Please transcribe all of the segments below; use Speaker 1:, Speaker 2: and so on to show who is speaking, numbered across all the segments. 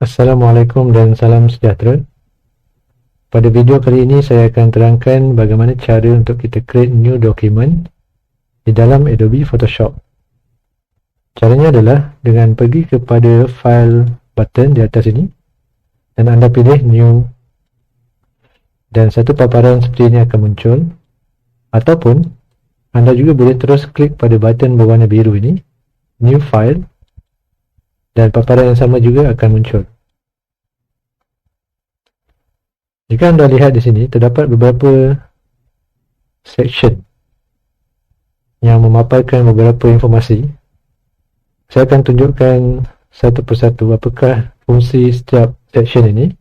Speaker 1: Assalamualaikum dan salam sejahtera. Pada video kali ini saya akan terangkan bagaimana cara untuk kita create new document di dalam Adobe Photoshop. Caranya adalah dengan pergi kepada file button di atas ini dan anda pilih new, dan satu paparan seperti ini akan muncul, ataupun anda juga boleh terus klik pada button berwarna biru ini, new file, dan paparan yang sama juga akan muncul. Jika anda lihat di sini, terdapat beberapa section yang memaparkan beberapa informasi. Saya akan tunjukkan satu persatu apakah fungsi setiap section ini.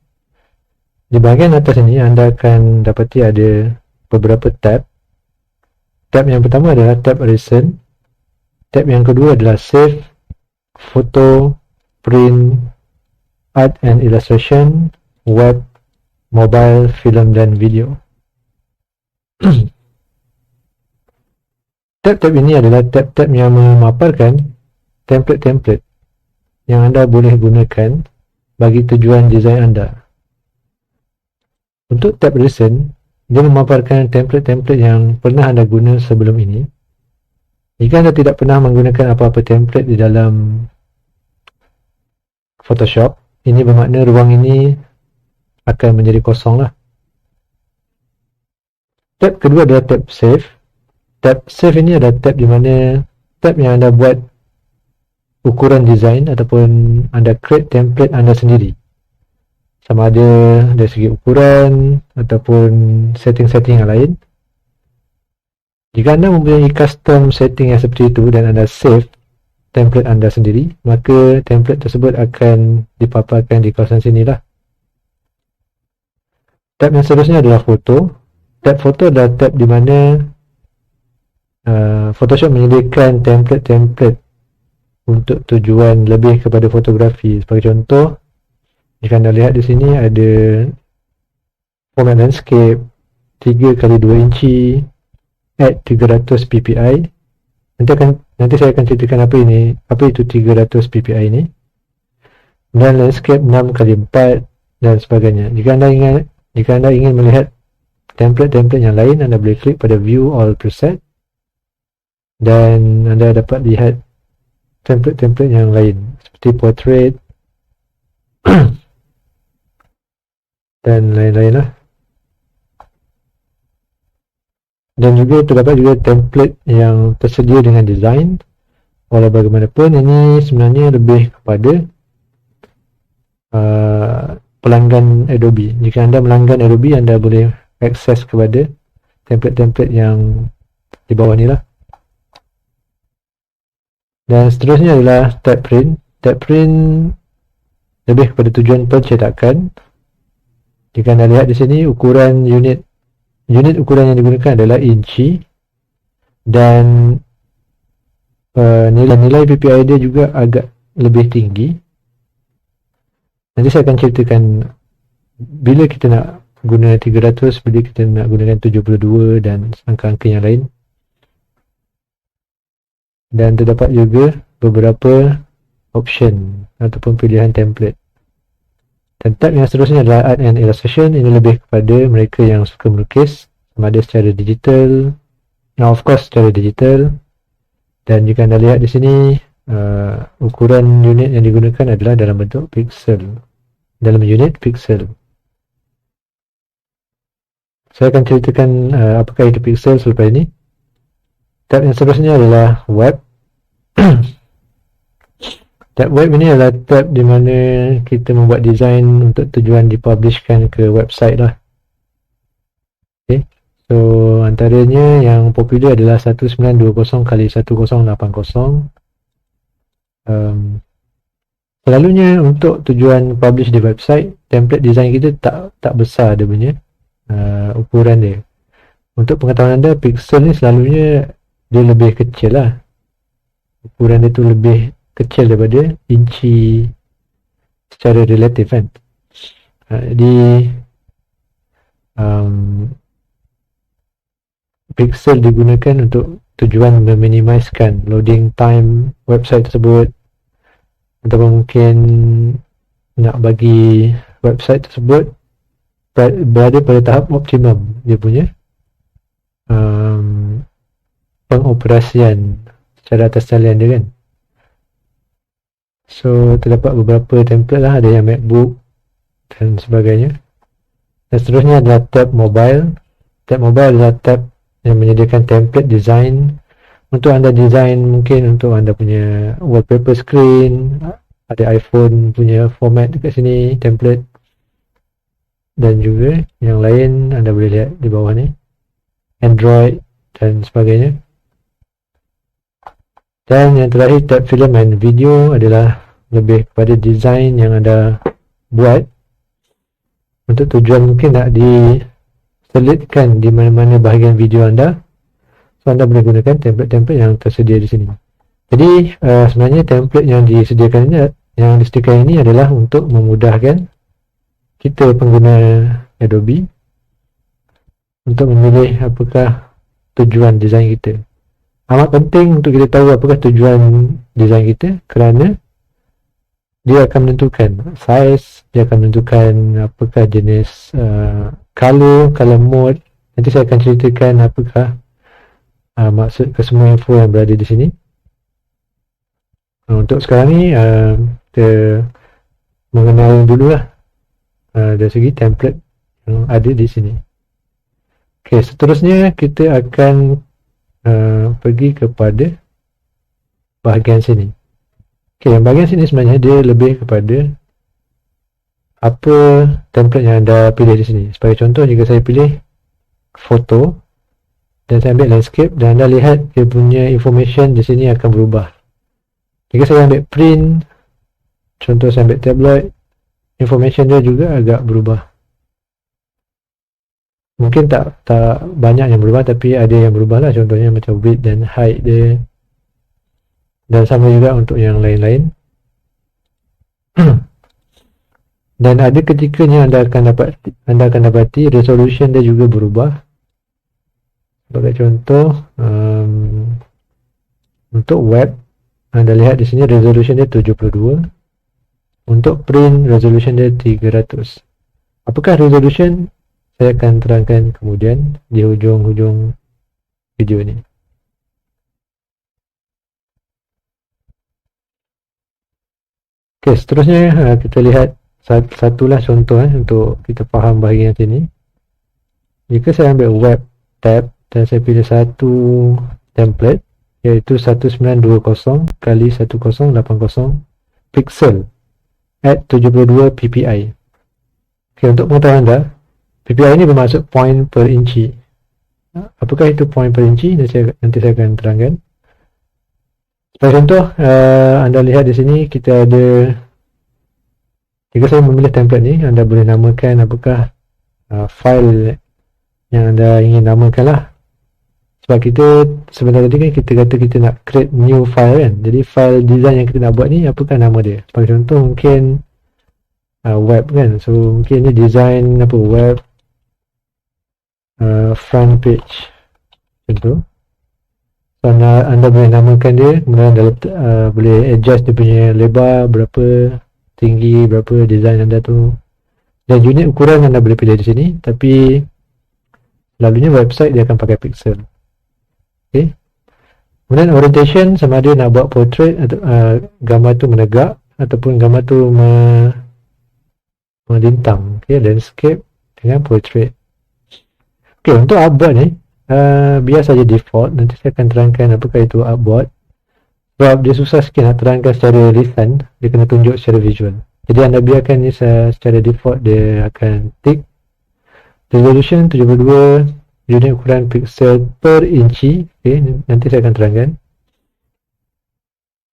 Speaker 1: Di bahagian atas ini anda akan dapati ada beberapa tab. Tab yang pertama adalah tab Recent. Tab yang kedua adalah Save, Photo, Print, Art and Illustration, Web, Mobile, Film dan Video. Tab-tab ini adalah tab-tab yang memaparkan template-template yang anda boleh gunakan bagi tujuan desain anda. Untuk tab Recent, dia memaparkan template-template yang pernah anda guna sebelum ini. Jika anda tidak pernah menggunakan apa-apa template di dalam Photoshop, ini bermakna ruang ini akan menjadi kosong lah. Tab kedua adalah tab Save. Tab Save ini adalah tab di mana tab yang anda buat ukuran design ataupun anda create template anda sendiri, sama ada dari segi ukuran ataupun setting-setting yang lain. Jika anda mempunyai custom setting yang seperti itu dan anda save template anda sendiri, maka template tersebut akan dipaparkan di kawasan sini lah. Tab yang seterusnya adalah foto. Tab foto adalah tab di mana Photoshop menyediakan template-template untuk tujuan lebih kepada fotografi. Sebagai contoh, jika anda lihat di sini ada format landscape 3x2 inci at 300 ppi. Nanti saya akan ceritakan apa itu 300 ppi ini, dan landscape 6x4 dan sebagainya. Jika anda ingin melihat template-template yang lain, anda boleh klik pada view all preset dan anda dapat lihat template-template yang lain seperti portrait dan lain-lain lah. Dan juga terdapat juga template yang tersedia dengan design. Walau bagaimanapun, ini sebenarnya lebih kepada pelanggan Adobe. Jika anda melanggan Adobe, anda boleh akses kepada template-template yang di bawah ni lah. Dan seterusnya adalah tab Print. Tab Print lebih kepada tujuan pencetakan. Jika anda lihat di sini, ukuran unit ukuran yang digunakan adalah inci, dan nilai PPI dia juga agak lebih tinggi. Nanti saya akan ceritakan bila kita nak guna 300, bila kita nak gunakan 72 dan angka-angka yang lain. Dan terdapat juga beberapa option ataupun pilihan template. Dan tab yang seterusnya adalah Art and Illustration. Ini lebih kepada mereka yang suka melukis, sama ada secara digital, of course secara digital. Dan jika anda lihat di sini, ukuran unit yang digunakan adalah dalam bentuk pixel, dalam unit pixel. Saya akan ceritakan apakah itu pixel selepas ini. Tab yang seterusnya adalah Web. Tab Web ini adalah tab di mana kita membuat design untuk tujuan dipublishkan ke website lah. Okay. So antaranya yang popular adalah 1920x1080. Selalunya untuk tujuan publish di website, template design kita tak besar dia punya ukuran dia. Untuk pengetahuan anda, pixel ni selalunya dia lebih kecil lah. Ukuran dia tu lebih kecil daripada inci secara relatif kan. Jadi pixel digunakan untuk tujuan meminimizkan loading time website tersebut, ataupun mungkin nak bagi website tersebut berada pada tahap optimum dia punya pengoperasian secara atas talian dia kan. So terdapat beberapa template lah, ada yang MacBook dan sebagainya. Dan seterusnya adalah tab mobile. Tab mobile adalah tab yang menyediakan template design untuk anda design, mungkin untuk anda punya wallpaper screen, ada iPhone punya format dekat sini, template, dan juga yang lain anda boleh lihat di bawah ni, Android dan sebagainya. Dan yang terakhir, tab film and video adalah lebih kepada design yang anda buat untuk tujuan mungkin nak diselitkan di mana-mana bahagian video anda. So anda boleh gunakan template-template yang tersedia di sini. Jadi sebenarnya template yang disediakan ini adalah untuk memudahkan kita pengguna Adobe untuk memilih apakah tujuan design kita. Amat penting untuk kita tahu apakah tujuan design kita, kerana dia akan menentukan size, dia akan menentukan apakah jenis color mode. Nanti saya akan ceritakan apakah maksud kesemua info yang berada di sini. Untuk sekarang ni kita mengenal dululah dari segi template yang ada di sini. Okey, seterusnya kita akan pergi kepada bahagian sini. Okey, yang bahagian sini sebenarnya dia lebih kepada apa template yang anda pilih di sini. Sebagai contoh, jika saya pilih foto dan saya ambil landscape, dan anda lihat dia punya information di sini akan berubah. Jika saya ambil print, contoh saya ambil tabloid, information dia juga agak berubah. Mungkin tak banyak yang berubah, tapi ada yang berubah lah, contohnya macam width dan height dia. Dan sama juga untuk yang lain-lain. Dan ada ketikanya anda akan dapati resolution dia juga berubah. Sebagai contoh, untuk web, anda lihat di sini resolution dia 72. Untuk print, resolution dia 300. Apakah resolution? Saya akan terangkan kemudian di hujung-hujung video ini. Okey, seterusnya kita lihat satulah contoh untuk kita faham bahagian sini. Jika saya ambil web tab dan saya pilih satu template, iaitu 1920 kali 1080 pixel at 72 ppi. Okey, untuk pengetahuan anda, ppi ini bermaksud point per inci. Apakah itu point per inci? Nanti saya akan terangkan. Sebagai contoh, anda lihat di sini kita ada, jika saya memilih template ni, anda boleh namakan apakah file yang anda ingin namakan lah. Sebab kita sebenarnya tadi kan kita kata kita nak create new file kan. Jadi file design yang kita nak buat ni, apakah nama dia? Sebagai contoh mungkin web kan. So mungkin ni design apa, web front page contoh. So anda boleh namakan dia, kemudian anda boleh adjust dia punya lebar berapa, tinggi berapa, design anda tu, dan unit ukuran anda boleh pilih di sini. Tapi selalunya website dia akan pakai pixel. Okay. Kemudian orientation, sama ada nak buat portrait atau gambar tu menegak ataupun gambar tu melintang. Okay, landscape dengan portrait. Okay, untuk artboard ni biar saja default. Nanti saya akan terangkan apakah itu artboard. Sebab dia susah sikit nak terangkan secara lisan, dia kena tunjuk secara visual. Jadi anda biarkan ni secara default, dia akan tick resolution 72, unit ukuran pixel per inci. Okay, nanti saya akan terangkan.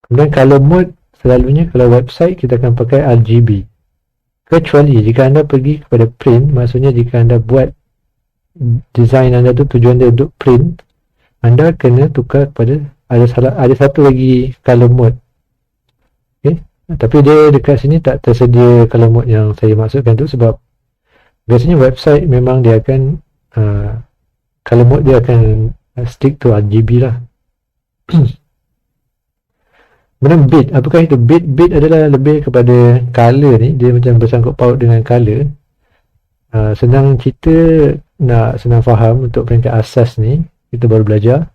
Speaker 1: Kemudian color mode, selalunya kalau website kita akan pakai RGB. Kecuali jika anda pergi kepada print, maksudnya jika anda buat design anda tu tujuan dia untuk print, anda kena tukar kepada ada satu lagi color mode. Okay. Tapi dia dekat sini tak tersedia color mode yang saya maksudkan tu, sebab biasanya website memang dia akan color mode dia akan stick to RGB lah. Kemudian bit, apakah itu bit? Bit adalah lebih kepada color ni, dia macam bersangkut paut dengan color. Senang cerita, nak senang faham untuk peringkat asas ni, kita baru belajar.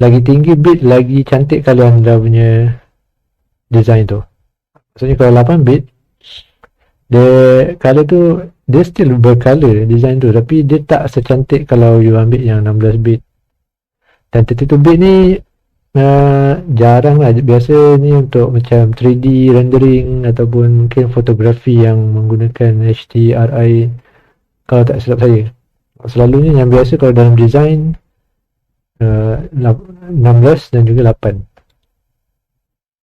Speaker 1: Lagi tinggi bit, lagi cantik color anda punya design tu. Maksudnya kalau 8 bit, dia color tu dia still bercolor design tu, tapi dia tak secantik kalau you ambil yang 16 bit. Dan 32 bit ni jarang lah. Biasa ni untuk macam 3D rendering ataupun mungkin fotografi yang menggunakan HDRI, kalau tak silap saya. Selalunya yang biasa kalau dalam design 16 dan juga 8.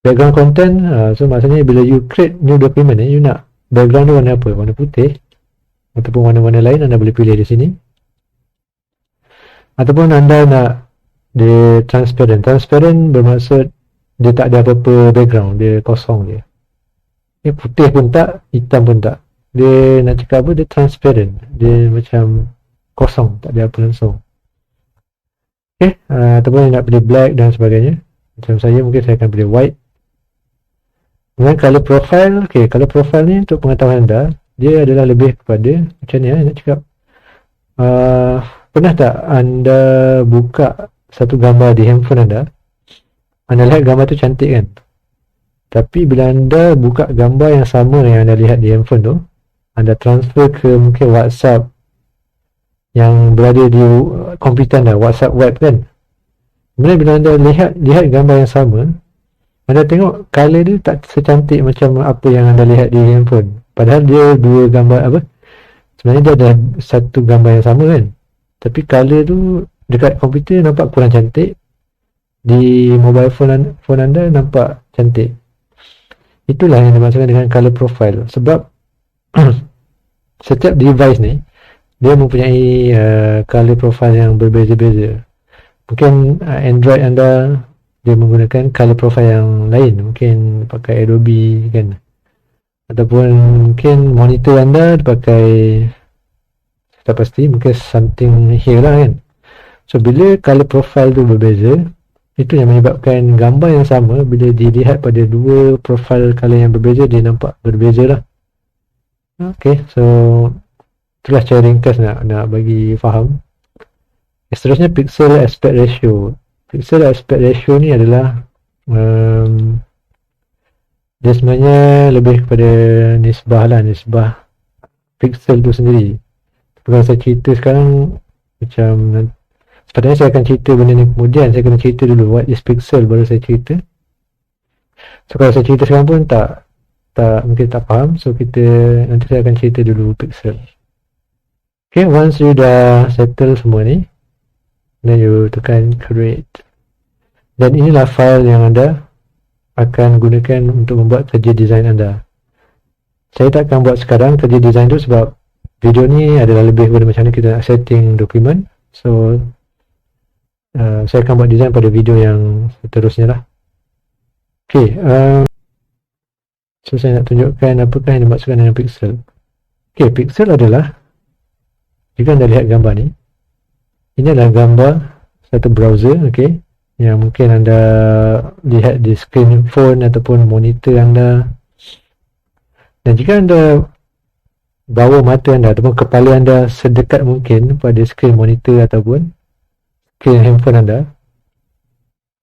Speaker 1: Background content, so maksudnya bila you create new document ni, you nak background tu warna apa? Warna putih ataupun warna-warna lain, anda boleh pilih di sini. Ataupun anda nak dia transparent. Transparent bermaksud dia tak ada apa-apa background, dia kosong je. Dia putih pun tak, hitam pun tak. Dia nak cakap apa? Dia transparent. Dia macam kosong, tak ada apa langsung. Okay, ataupun nak pilih black dan sebagainya. Macam saya, mungkin saya akan pilih white. Kemudian color profile. Okay, color profile ni untuk pengetahuan anda, dia adalah lebih kepada macam ni nak cakap. Pernah tak anda buka satu gambar di handphone anda lihat gambar tu cantik kan, tapi bila anda buka gambar yang sama yang anda lihat di handphone tu, anda transfer ke mungkin WhatsApp yang berada di komputer anda, WhatsApp web kan. Kemudian bila anda lihat gambar yang sama, anda tengok color dia tak secantik macam apa yang anda lihat di handphone. Padahal dia dua gambar apa, sebenarnya dia ada satu gambar yang sama kan, tapi color tu dekat komputer nampak kurang cantik, di mobile phone anda nampak cantik. Itulah yang dimaksudkan dengan color profile. Sebab setiap device ni dia mempunyai color profile yang berbeza-beza. Mungkin Android anda dia menggunakan color profile yang lain, mungkin pakai Adobe kan, ataupun mungkin monitor anda pakai, tak pasti, mungkin something here lah kan. So bila color profile tu berbeza, itu yang menyebabkan gambar yang sama bila dilihat pada dua profile color yang berbeza, dia nampak berbeza lah. Okay, so itulah cara ringkas nak bagi faham. Seterusnya pixel aspect ratio. Pixel aspect ratio ni adalah dia sebenarnya lebih kepada nisbah lah, nisbah pixel tu sendiri. Kalau saya cerita sekarang macam, sepatutnya saya akan cerita benda ni kemudian, saya kena cerita dulu what is pixel baru saya cerita. So kalau saya cerita sekarang pun tak mungkin tak faham, so nanti saya akan cerita dulu pixel. Okay, once you dah settle semua ni, then you tekan create, dan inilah file yang anda akan gunakan untuk membuat kerja design anda. Saya tak akan buat sekarang kerja design tu sebab video ni adalah lebih kepada macam mana kita nak setting dokumen. So saya akan buat design pada video yang seterusnya lah. Okay, so saya nak tunjukkan apakah yang dimaksudkan dengan pixel. Okay, pixel adalah, jika anda lihat gambar ni, ini adalah gambar satu browser, okay, yang mungkin anda lihat di screen phone ataupun monitor anda. Dan jika anda bawa mata anda ataupun kepala anda sedekat mungkin pada screen monitor ataupun screen handphone anda,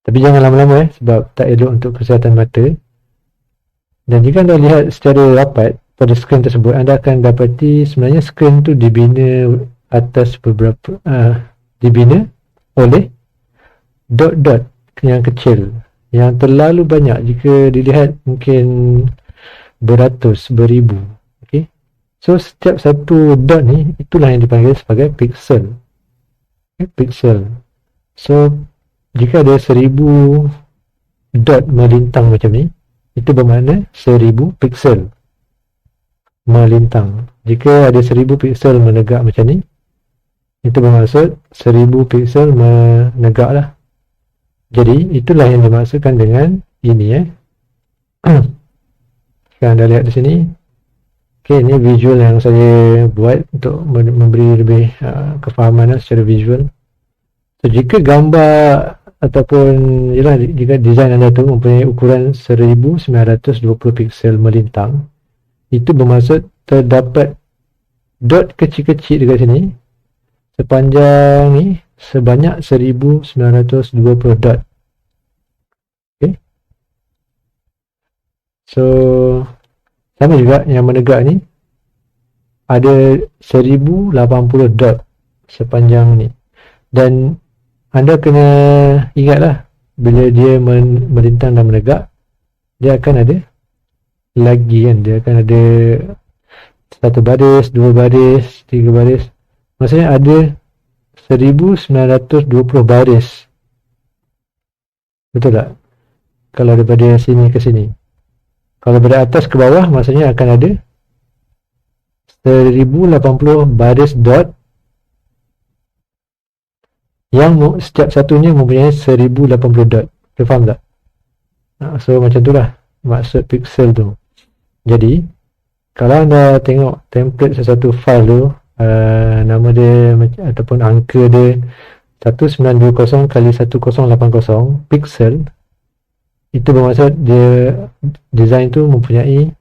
Speaker 1: tapi jangan lama-lama sebab tak elok untuk kesihatan mata. Dan jika anda lihat secara rapat pada screen tersebut, anda akan dapati sebenarnya screen tu dibina atas beberapa dibina oleh dot-dot yang kecil yang terlalu banyak. Jika dilihat mungkin beratus, beribu. Okay, so setiap satu dot ni, itulah yang dipanggil sebagai pixel. Okay, pixel. So jika ada 1000 dot melintang macam ni, itu bermakna 1000 pixel melintang. Jika ada 1000 pixel menegak macam ni, itu bermaksud 1000 pixel menegak lah. Jadi itulah yang dimaksudkan dengan ini Sekarang anda lihat di sini. Okay, ini visual yang saya buat untuk memberi lebih kefahaman secara visual. So jika gambar ataupun yalah, jika design anda tu mempunyai ukuran 1920 piksel melintang, itu bermaksud terdapat dot kecil-kecil dekat sini sepanjang ni sebanyak 1920 dot. Okay. So sama juga yang menegak ni ada 1080 dot sepanjang ni. Dan anda kena ingatlah, bila dia melintang dan menegak, dia akan ada lagi kan, dia akan ada satu baris, dua baris, tiga baris. Maksudnya ada 1920 baris. Betul tak? Kalau daripada sini ke sini. Kalau dari atas ke bawah, maksudnya akan ada 1080 baris dot yang setiap satunya mempunyai 1080 dot. Kita faham tak? So macam tu lah maksud pixel tu. Jadi kalau anda tengok template sesuatu file tu, nama dia ataupun angka dia 1920 kali 1080 pixel, itu bermaksud dia design tu mempunyai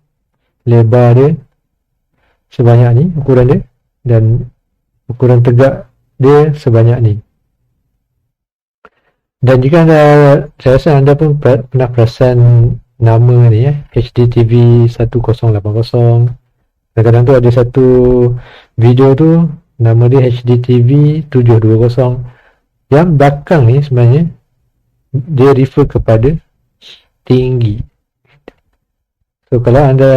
Speaker 1: lebar dia sebanyak ni, ukuran dia, dan ukuran tegak dia sebanyak ni. Dan jika anda, saya rasa anda pun pernah perasan nama ni HDTV 1080. Kadang-kadang tu ada satu video tu nama dia HDTV 720. Yang belakang ni sebenarnya dia refer kepada tinggi. So kalau anda,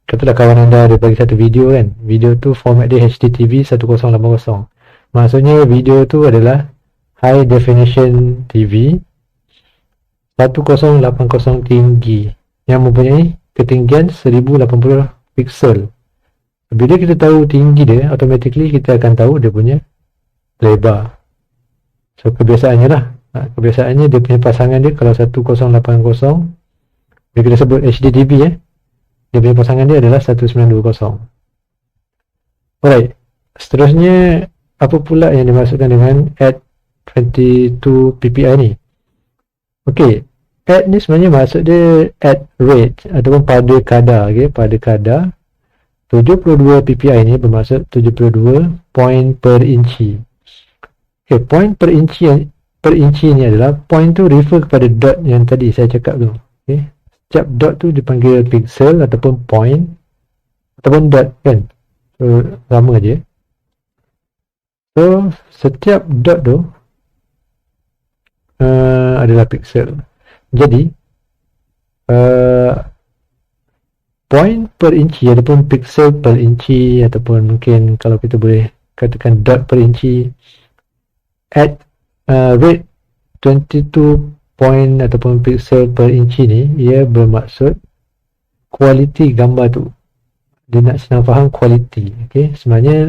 Speaker 1: katalah kawan anda ada bagi satu video kan, video tu format dia HDTV 1080. Maksudnya video tu adalah High Definition TV 1080 tinggi yang mempunyai ketinggian 1080 pixel. Bila kita tahu tinggi dia, automatically kita akan tahu dia punya lebar. So kebiasaannya lah, kebiasaannya dia punya pasangan dia kalau 1080, bila kita sebut HDTV dia punya pasangan dia adalah 1920. Alright, seterusnya apa pula yang dimaksudkan dengan add 22 ppi ni? Okey, add ni sebenarnya maksud dia add rate ataupun pada kadar. Okay, pada kadar 72 ppi ni bermaksud 72 point per inci. Okay, point per inci ni adalah point tu refer kepada dot yang tadi saya cakap tu. Okay, setiap dot tu dipanggil pixel ataupun point ataupun dot kan. So sama je. So setiap dot tu adalah pixel. Jadi point per inci ataupun pixel per inci, ataupun mungkin kalau kita boleh katakan dot per inci, at rate 22 point ataupun pixel per inci ni, ia bermaksud kualiti gambar tu. Dia nak senang faham kualiti. Okay, sebenarnya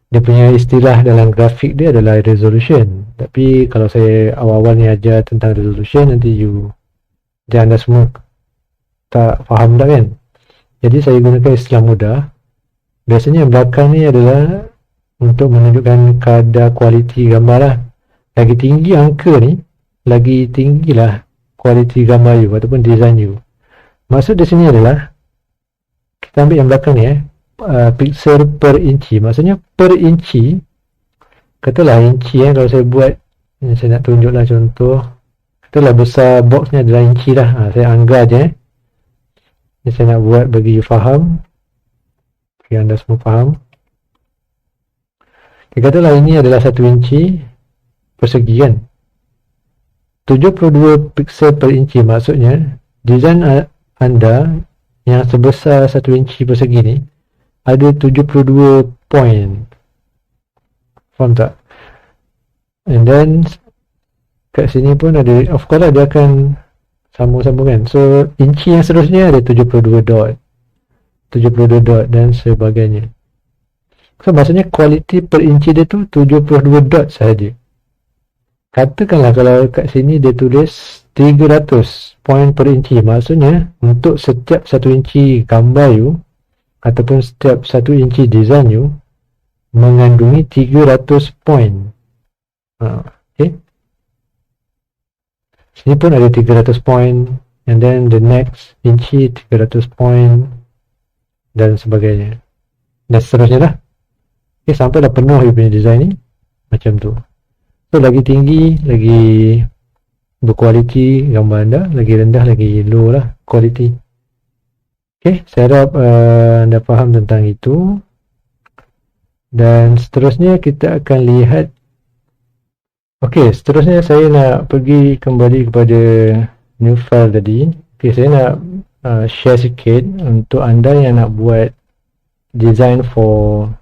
Speaker 1: dia punya istilah dalam grafik dia adalah resolution. Tapi kalau saya awal-awal ni ajar tentang resolution, nanti anda semua tak faham tak kan? Jadi saya gunakan istilah mudah. Biasanya yang belakang ni adalah untuk menunjukkan kadar kualiti gambar lah. Lagi tinggi angka ni, lagi tinggilah kualiti gambar you ataupun design you. Maksud di sini adalah, kita ambil yang belakang ni pixel per inci. Maksudnya per inci, katalah inci kalau saya buat, saya nak tunjuklah contoh, katalah besar box ni adalah inci lah. Saya anggar je ni saya nak buat bagi you faham, bagi anda semua faham. Katalah ini adalah 1 inci persegi kan, 72 pixel per inci. Maksudnya design anda yang sebesar 1 inci persegi ni ada 72 point. Faham tak? And then kat sini pun ada, of course lah dia akan sambung-sambung kan. So inci yang seterusnya ada 72 dot, 72 dot dan sebagainya. So maksudnya kualiti per inci dia tu 72 dot sahaja. Katakanlah kalau kat sini dia tulis 300 point per inci, maksudnya untuk setiap 1 inci gambar you ataupun setiap 1 inci design you mengandungi 300 point. Okay. Sini pun ada 300 point, and then the next inci 300 point dan sebagainya, dan seterusnya lah. Okay, sampai dah penuh dia punya design ni macam tu. So lagi tinggi, lagi berkualiti gambar anda, lagi rendah, lagi low lah quality. Okay, saya harap anda faham tentang itu. Dan seterusnya kita akan lihat. Okay, seterusnya saya nak pergi kembali kepada new file tadi. Okay, saya nak share sikit untuk anda yang nak buat design for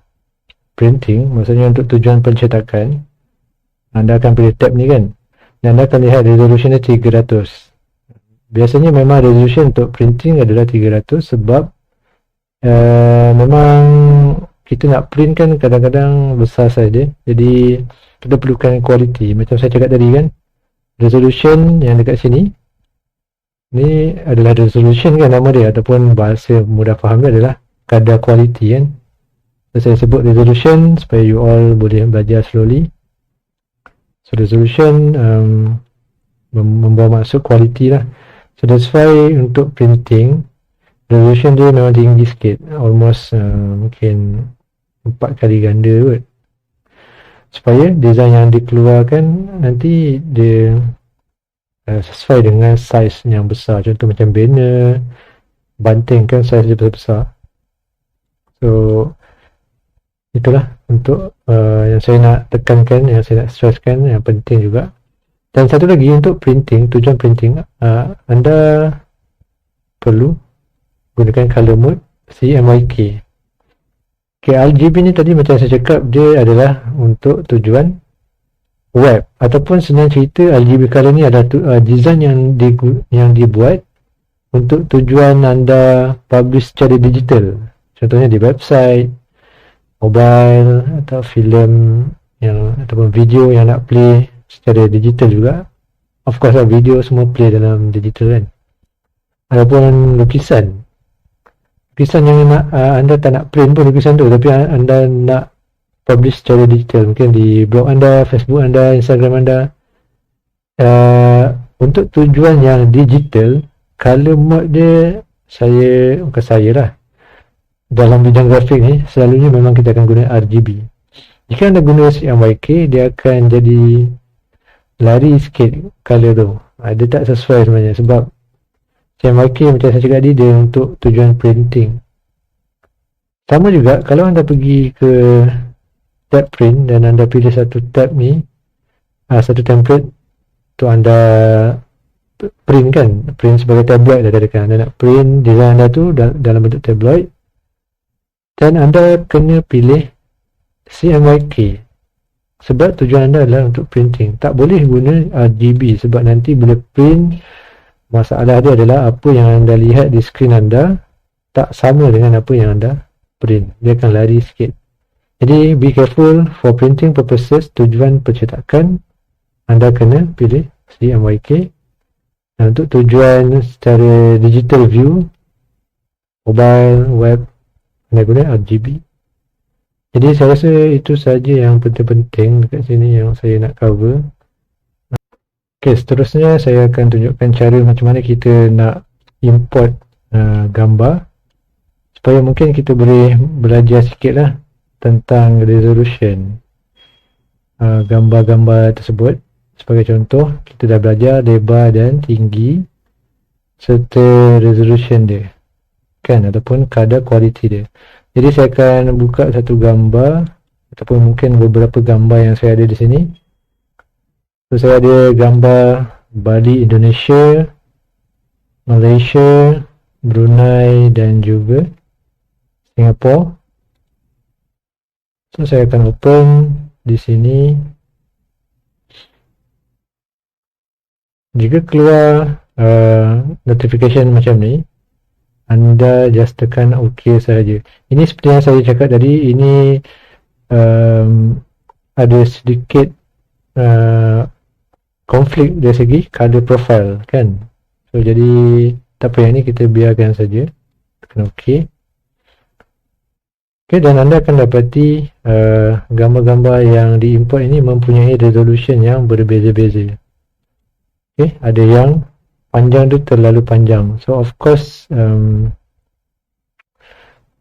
Speaker 1: printing, maksudnya untuk tujuan pencetakan. Anda akan pilih tab ni kan, dan anda akan lihat resolution dia 300. Biasanya memang resolution untuk printing adalah 300 sebab memang kita nak print kan kadang-kadang besar saja, jadi kita perlukan quality. Macam saya cakap tadi kan, resolution yang dekat sini ni adalah resolution kan nama dia, ataupun bahasa mudah faham dia adalah kadar quality kan. So, saya sebut resolution supaya you all boleh belajar slowly. So resolution membawa maksud quality lah. So that's why untuk printing resolution dia memang tinggi sikit, almost mungkin 4 kali ganda kot, supaya design yang dikeluarkan nanti dia sesuai dengan size yang besar. Contoh macam banner, banting kan size dia besar-besar. So itulah untuk yang saya nak tekankan, yang saya nak stresskan, yang penting juga. Dan satu lagi untuk printing, tujuan printing, anda perlu gunakan color mode CMYK. Okay, RGB ni tadi macam saya cakap, dia adalah untuk tujuan web, ataupun senang cerita RGB color ni adalah design yang dibuat untuk tujuan anda publish secara digital. Contohnya di website, mobile, atau filem yang ataupun video yang nak play secara digital juga. Of course lah, video semua play dalam digital kan. Ataupun lukisan yang nak anda tak nak print pun lukisan tu, tapi anda nak publish secara digital, mungkin di blog anda, Facebook anda, Instagram anda. Untuk tujuan yang digital, color mode dia bukan saya lah, dalam bidang grafik ni selalunya memang kita akan guna RGB. Jika anda guna CMYK, dia akan jadi lari sikit color tu. Dia tak sesuai sebenarnya, sebab CMYK macam saya cakap tadi, dia untuk tujuan printing. Sama juga kalau anda pergi ke tab print dan anda pilih satu tab ni, satu template tu anda print kan, print sebagai tabloid dah kan. Anda nak print design anda tu dalam bentuk tabloid, dan anda kena pilih CMYK sebab tujuan anda adalah untuk printing. Tak boleh guna RGB sebab nanti bila print, masalah dia adalah apa yang anda lihat di skrin anda tak sama dengan apa yang anda print. Dia akan lari sikit. Jadi be careful for printing purposes, tujuan percetakan anda kena pilih CMYK. Dan untuk tujuan secara digital view, mobile, web, anda guna RGB. Jadi saya rasa itu saja yang penting-penting dekat sini yang saya nak cover. Okay, seterusnya saya akan tunjukkan cara macam mana kita nak import gambar, supaya mungkin kita boleh belajar sikit lah tentang resolution gambar-gambar tersebut. Sebagai contoh, kita dah belajar lebar dan tinggi serta resolution dia kan, ataupun kadar kualiti dia. Jadi saya akan buka satu gambar ataupun mungkin beberapa gambar yang saya ada di sini. So saya ada gambar Bali, Indonesia, Malaysia, Brunei dan juga Singapura. So saya akan open di sini. Jika keluar notification macam ni, anda just tekan OK sahaja. Ini seperti yang saya cakap tadi, ini ada sedikit konflik dari segi color profile kan. So jadi tak payah, ni kita biarkan saja. Tekan OK. Okay, dan anda akan dapati gambar-gambar yang diimport ini mempunyai resolution yang berbeza-beza. Okay, ada yang panjang dia terlalu panjang. So of course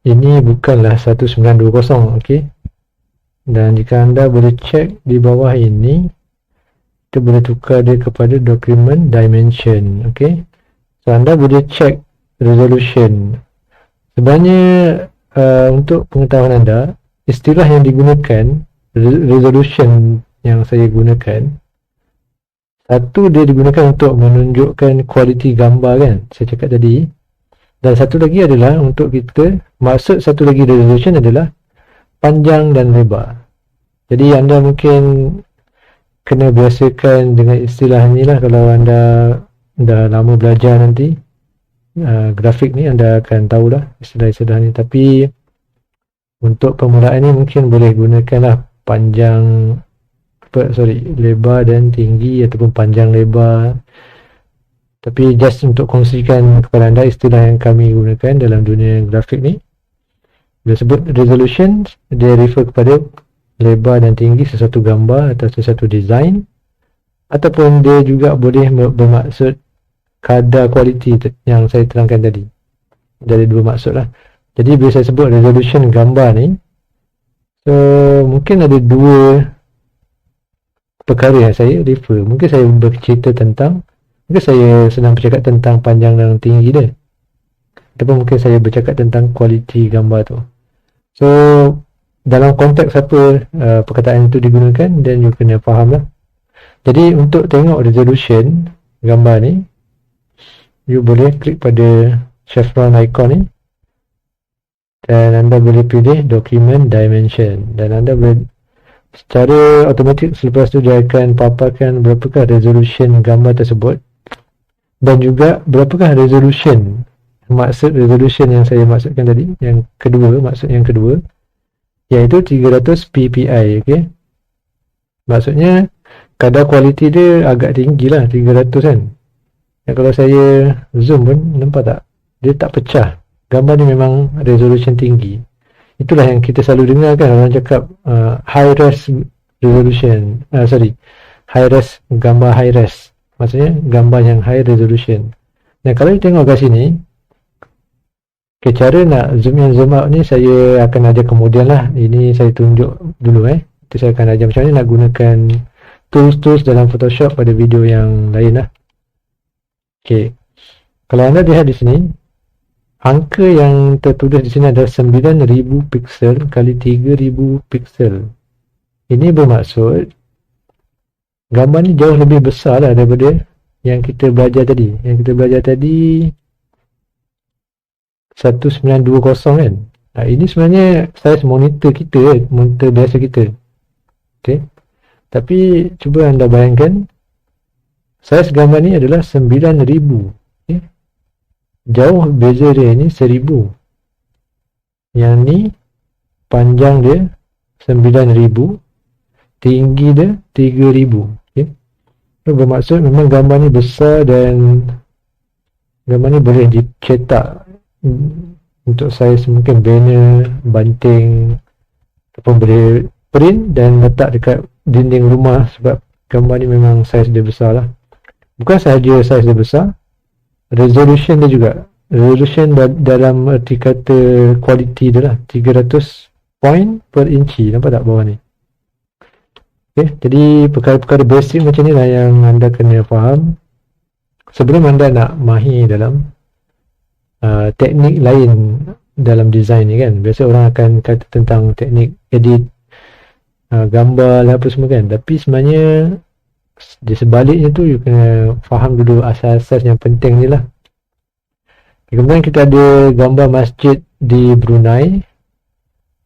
Speaker 1: ini bukanlah 1920, okay. Dan jika anda boleh cek di bawah ini, kita boleh tukar dia kepada document dimension, okay. So anda boleh cek resolution. Sebenarnya untuk pengetahuan anda, istilah yang digunakan, resolution yang saya gunakan, satu dia digunakan untuk menunjukkan kualiti gambar kan, saya cakap tadi. Dan satu lagi adalah untuk kita, maksud satu lagi resolution adalah panjang dan lebar. Jadi anda mungkin kena biasakan dengan istilah ni lah. Kalau anda dah lama belajar nanti grafik ni, anda akan tahulah istilah-istilah ni. Tapi untuk permulaan ni mungkin boleh gunakanlah panjang, lebar dan tinggi, ataupun panjang lebar. Tapi just untuk kongsikan kepada anda istilah yang kami gunakan dalam dunia grafik ni. Bila sebut resolution, dia refer kepada lebar dan tinggi sesuatu gambar atau sesuatu design, ataupun dia juga boleh bermaksud kadar kualiti yang saya terangkan tadi. Jadi dua maksud lah. Jadi bila saya sebut resolution gambar ni, so mungkin ada dua perkara yang saya refer. Mungkin saya bercerita tentang, mungkin saya senang bercakap tentang panjang dan tinggi dia, ataupun mungkin saya bercakap tentang kualiti gambar tu. So dalam konteks apa perkataan itu digunakan, dan you kena faham lah. Jadi untuk tengok resolution gambar ni, you boleh klik pada chevron icon ni, dan anda boleh pilih document dimension, dan anda boleh secara automatik selepas tu dia akan paparkan berapakah resolution gambar tersebut, dan juga berapakah resolution, maksud resolution yang saya maksudkan tadi, yang kedua, maksud yang kedua, iaitu 300 ppi, okay. Maksudnya kadar kualiti dia agak tinggi lah, 300 kan. Dan kalau saya zoom pun, nampak tak? Dia tak pecah. Gambar ni memang resolution tinggi. Itulah yang kita selalu dengar kan, orang cakap high res resolution, high res, gambar high res, maksudnya gambar yang high resolution. Dan kalau kita tengok kat sini, okay, cara nak zoom in zoom out ni saya akan ajar kemudian lah. Ini saya tunjuk dulu Itu saya akan ajar macam mana nak gunakan tools-tools dalam Photoshop pada video yang lain lah. Okay, kalau anda lihat di sini, angka yang tertulis di sini adalah 9000 pixel kali 3000 pixel. Ini bermaksud gambar ni jauh lebih besar lah daripada yang kita belajar tadi. Yang kita belajar tadi 1920 kan. Ini sebenarnya saiz monitor kita, monitor biasa kita. Okay. Tapi cuba anda bayangkan, saiz gambar ni adalah 9000. Okay. Jauh beza dia ni 1000. Yang ni panjang dia 9000, tinggi dia 3000. Okay. Itu bermaksud memang gambar ni besar, dan gambar ni boleh dicetak untuk saiz mungkin banner, banting, ataupun boleh print dan letak dekat dinding rumah, sebab gambar ni memang saiz dia besar lah. Bukan sahaja saiz dia besar, resolution dia juga. Resolution dalam erti kata kualiti dia lah, 300 point per inci. Nampak tak bawah ni? Okay, jadi perkara-perkara basic macam ni lah yang anda kena faham sebelum anda nak mahir dalam teknik lain dalam design ni kan. Biasa orang akan kata tentang teknik edit gambar lah apa semua kan. Tapi sebenarnya di sebaliknya tu, you kena faham dulu asas-asas yang penting ni lah. Kemudian kita ada gambar masjid di Brunei.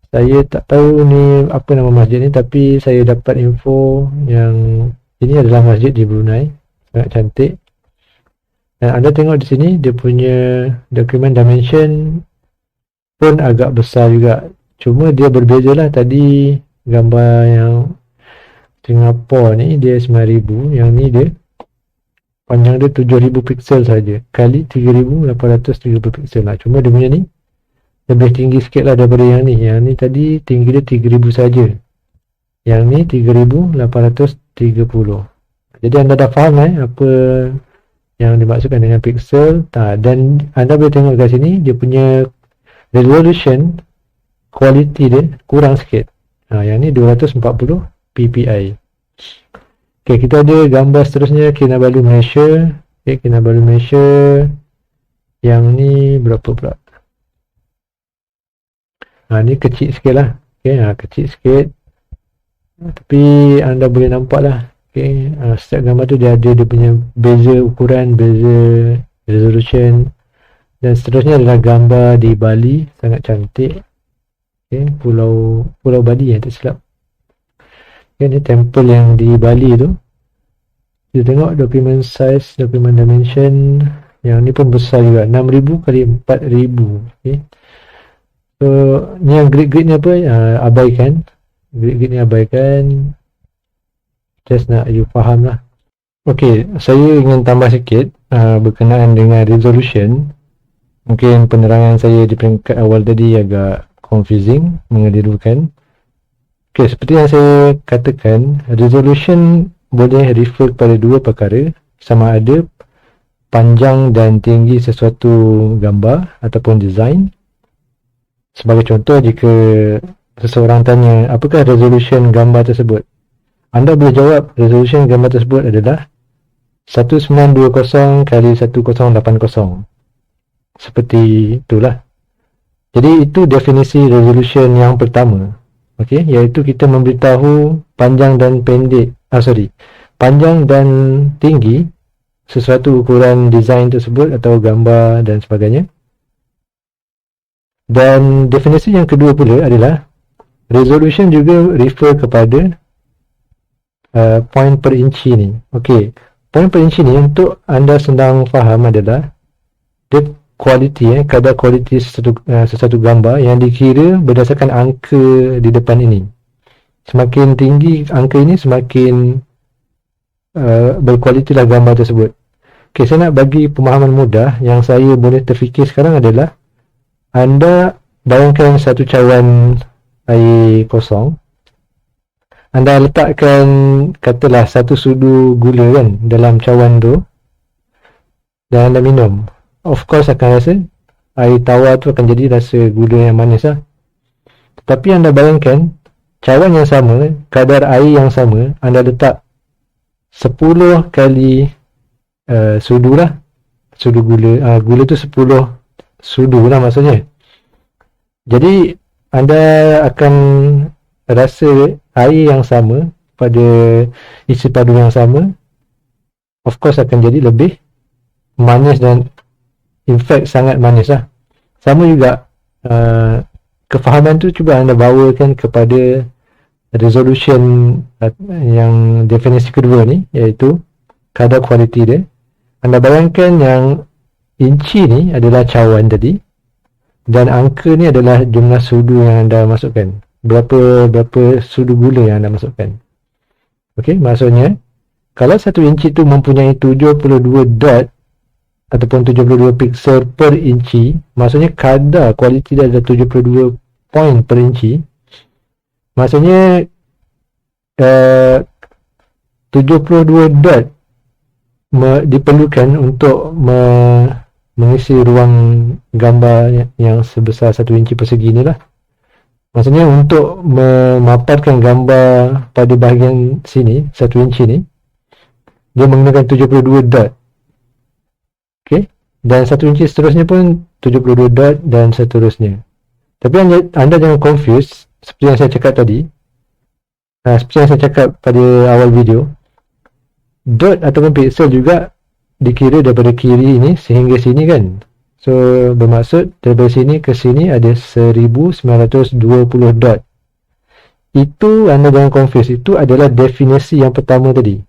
Speaker 1: Saya tak tahu ni apa nama masjid ni, tapi saya dapat info yang ini adalah masjid di Brunei. Sangat cantik. Dan anda tengok di sini, dia punya document dimension pun agak besar juga. Cuma dia berbeza lah. Tadi gambar yang Singapore ni dia 9000, yang ni dia panjang dia 7000 pixel saja kali 3830 pixel lah. Cuma dia punya ni lebih tinggi sikit lah daripada yang ni. Yang ni tadi tinggi dia 3000 saja, yang ni 3830. Jadi anda dah faham apa yang dimaksudkan dengan pixel. Dan anda boleh tengok kat sini dia punya resolution, quality dia kurang sikit. Yang ni 240 ppi. Okay, kita ada gambar seterusnya, Kinabalu measure. Okay, Kinabalu measure yang ni berapa pula? Ni kecil sikit lah. Okay, kecil sikit, tapi anda boleh nampak lah. Okay, setiap gambar tu dia ada dia punya beza ukuran, beza resolution. Dan seterusnya adalah gambar di Bali, sangat cantik. Okay, pulau Bali tak silap. Okay, ni temple yang di Bali tu. Kita tengok document size, document dimension. Yang ni pun besar juga, 6000 kali 4000. Okay. So ni yang grid ni apa, abaikan. Grid ni abaikan. Just nak you faham lah. Okay, saya ingin tambah sikit berkenaan dengan resolution. Mungkin penerangan saya di peringkat awal tadi agak confusing, mengelirukan. Okay, seperti yang saya katakan, resolution boleh refer kepada dua perkara, sama ada panjang dan tinggi sesuatu gambar ataupun design. Sebagai contoh, jika seseorang tanya apakah resolution gambar tersebut, anda boleh jawab resolution gambar tersebut adalah 1920 kali 1080. Seperti itulah. Jadi itu definisi resolution yang pertama. Okey, iaitu kita memberitahu panjang dan panjang dan tinggi sesuatu ukuran design tersebut atau gambar dan sebagainya. Dan definisi yang kedua pula adalah resolution juga refer kepada point per inci ni. Okey, point per inci ni untuk anda senang faham adalah dia kualiti, kadar kualiti sesuatu gambar yang dikira berdasarkan angka di depan ini. Semakin tinggi angka ini, semakin berkualitilah gambar tersebut. Okey, saya nak bagi pemahaman mudah yang saya boleh terfikir sekarang adalah, anda bayangkan satu cawan air kosong. Anda letakkan katalah satu sudu gula kan dalam cawan tu, dan anda minum. Of course akan rasa air tawar tu akan jadi rasa gula yang manis lah. Tapi anda bayangkan cawan yang sama, kadar air yang sama, anda letak 10 kali sudu lah, sudu gula. Gula tu 10 sudu lah maksudnya. Jadi anda akan rasa air yang sama pada isi padu yang sama, of course akan jadi lebih manis, dan in fact sangat manis lah. Sama juga kefahaman tu cuba anda bawakan kepada resolution yang definisi kedua ni, iaitu kadar kualiti dia. Anda bayangkan yang inci ni adalah cawan tadi, dan angka ni adalah jumlah sudu yang anda masukkan. Berapa sudu gula yang anda masukkan. Okey, maksudnya kalau satu inci tu mempunyai 72 dot ataupun 72 pixel per inci, maksudnya kadar kualiti dia adalah 72 point per inci. Maksudnya 72 dot diperlukan untuk mengisi ruang gambar yang sebesar 1 inci persegi ni lah. Maksudnya untuk memaparkan gambar pada bahagian sini, 1 inci ni, dia menggunakan 72 dot. Okay, dan 1 inci seterusnya pun 72 dot dan seterusnya. Tapi anda jangan confuse seperti yang saya cakap tadi. Seperti yang saya cakap pada awal video, dot ataupun pixel juga dikira daripada kiri ini sehingga sini kan. So bermaksud daripada sini ke sini ada 1920 dot. Itu anda jangan confuse, itu adalah definisi yang pertama tadi.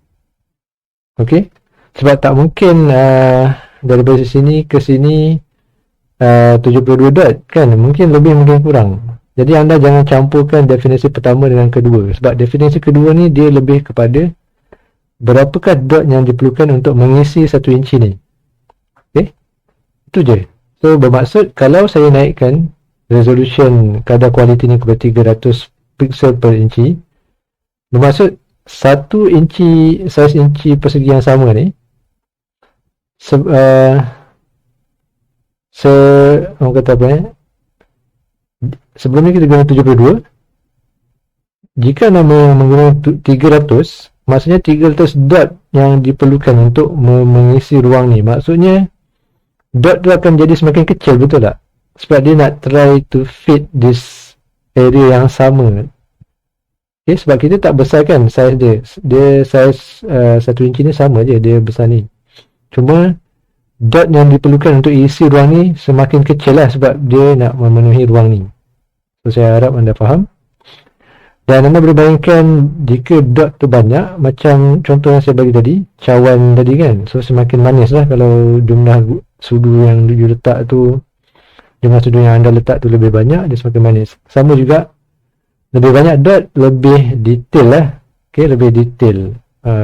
Speaker 1: Okey, sebab tak mungkin daripada sini ke sini 72 dot kan, mungkin lebih mungkin kurang. Jadi anda jangan campurkan definisi pertama dengan kedua, sebab definisi kedua ni dia lebih kepada berapakah dot yang diperlukan untuk mengisi 1 inci ni. Okey, itu je. So bermaksud kalau saya naikkan resolution kadar kualiti ni kepada 300 pixel per inci, bermaksud 1 inci, saiz inci persegi yang sama ni orang kata apa sebelum ni kita guna 72. Jika nama menggunakan 300, maksudnya 300 dot yang diperlukan untuk mengisi ruang ni. Maksudnya dot tu akan jadi semakin kecil, betul tak? Sebab dia nak try to fit this area yang sama. Okay, sebab kita tak besarkan saiz dia. Dia saiz 1 inci ni sama je, dia besar ni. Cuma dot yang diperlukan untuk isi ruang ni semakin kecil lah sebab dia nak memenuhi ruang ni. So saya harap anda faham. Dan anda boleh bayangkan jika dot tu banyak, macam contoh yang saya bagi tadi, cawan tadi kan. So semakin manis lah kalau jumlah sudu yang you letak tu, jumlah sudu yang anda letak tu lebih banyak, dia semakin manis. Sama juga, lebih banyak dot, lebih detail lah. Okay, lebih detail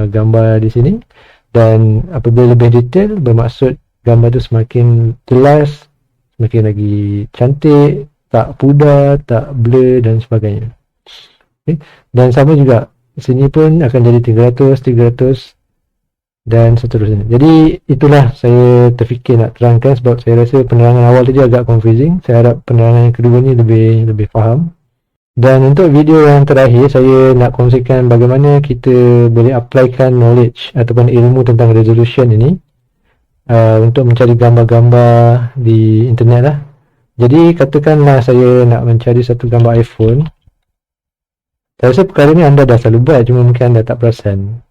Speaker 1: gambar di sini. Dan apabila lebih detail, bermaksud gambar tu semakin jelas, semakin lagi cantik, tak pudar, tak blur dan sebagainya. Okay. Dan sama juga sini pun akan jadi 300 dan seterusnya. Jadi itulah saya terfikir nak terangkan sebab saya rasa penerangan awal tadi agak confusing. Saya harap penerangan yang kedua ni lebih faham. Dan untuk video yang terakhir, saya nak kongsikan bagaimana kita boleh applykan knowledge ataupun ilmu tentang resolution ini untuk mencari gambar-gambar di internet lah. Jadi katakanlah saya nak mencari satu gambar iPhone. Saya rasa perkara ni anda dah selalu buat, cuma mungkin anda tak perasan.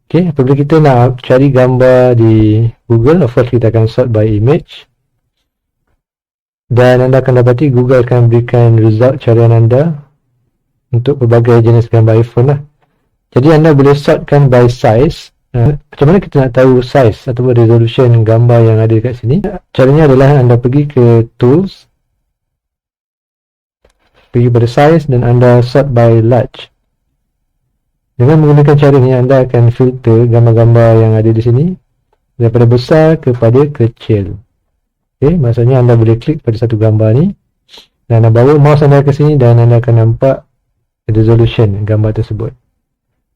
Speaker 1: Okay, apabila kita nak cari gambar di Google, of course kita akan sort by image. Dan anda akan dapati Google akan berikan result carian anda untuk pelbagai jenis gambar iPhone lah. Jadi anda boleh sortkan by size. Macam mana kita nak tahu size atau resolution gambar yang ada dekat sini? Caranya adalah anda pergi ke Tools, pergi pada size dan anda sort by large. Dengan menggunakan cara ni anda akan filter gambar-gambar yang ada di sini daripada besar kepada kecil. Okay, maksudnya anda boleh klik pada satu gambar ni dan anda bawa mouse anda ke sini dan anda akan nampak resolution gambar tersebut.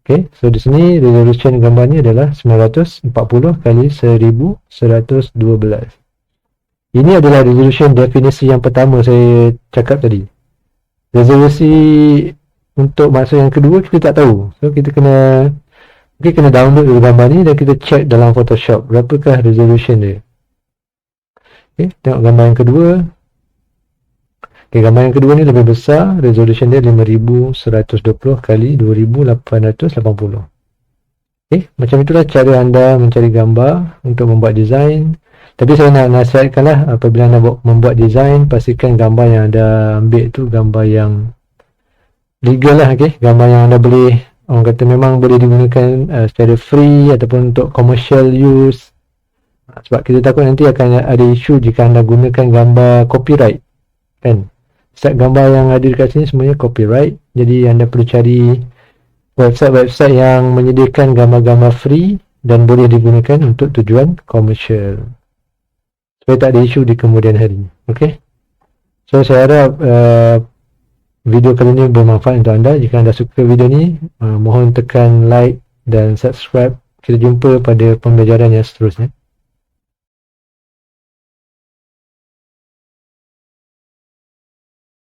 Speaker 1: Okay, so di sini resolution gambar ni adalah 940 kali 1112. Ini adalah resolution definisi yang pertama saya cakap tadi. Resolusi untuk maksud yang kedua kita tak tahu. So kita kena download gambar ni dan kita check dalam Photoshop berapakah resolution dia. Okay, tengok gambar yang kedua. Okay, gambar yang kedua ni lebih besar, resolution dia 5120 kali 2880. Okay, macam itulah cara anda mencari gambar untuk membuat design. Tapi saya nak nasihatkanlah apabila anda membuat design, pastikan gambar yang anda ambil tu gambar yang legal lah. Okay, gambar yang anda boleh, orang kata memang boleh digunakan secara free ataupun untuk commercial use. Sebab kita takut nanti akan ada isu jika anda gunakan gambar copyright kan. Setiap gambar yang ada dekat sini semuanya copyright. Jadi anda perlu cari website-website yang menyediakan gambar-gambar free dan boleh digunakan untuk tujuan komersial, supaya tak ada isu di kemudian hari. Okay, so saya harap video kali ini bermanfaat untuk anda. Jika anda suka video ni, mohon tekan like dan subscribe. Kita jumpa pada pembelajaran yang seterusnya.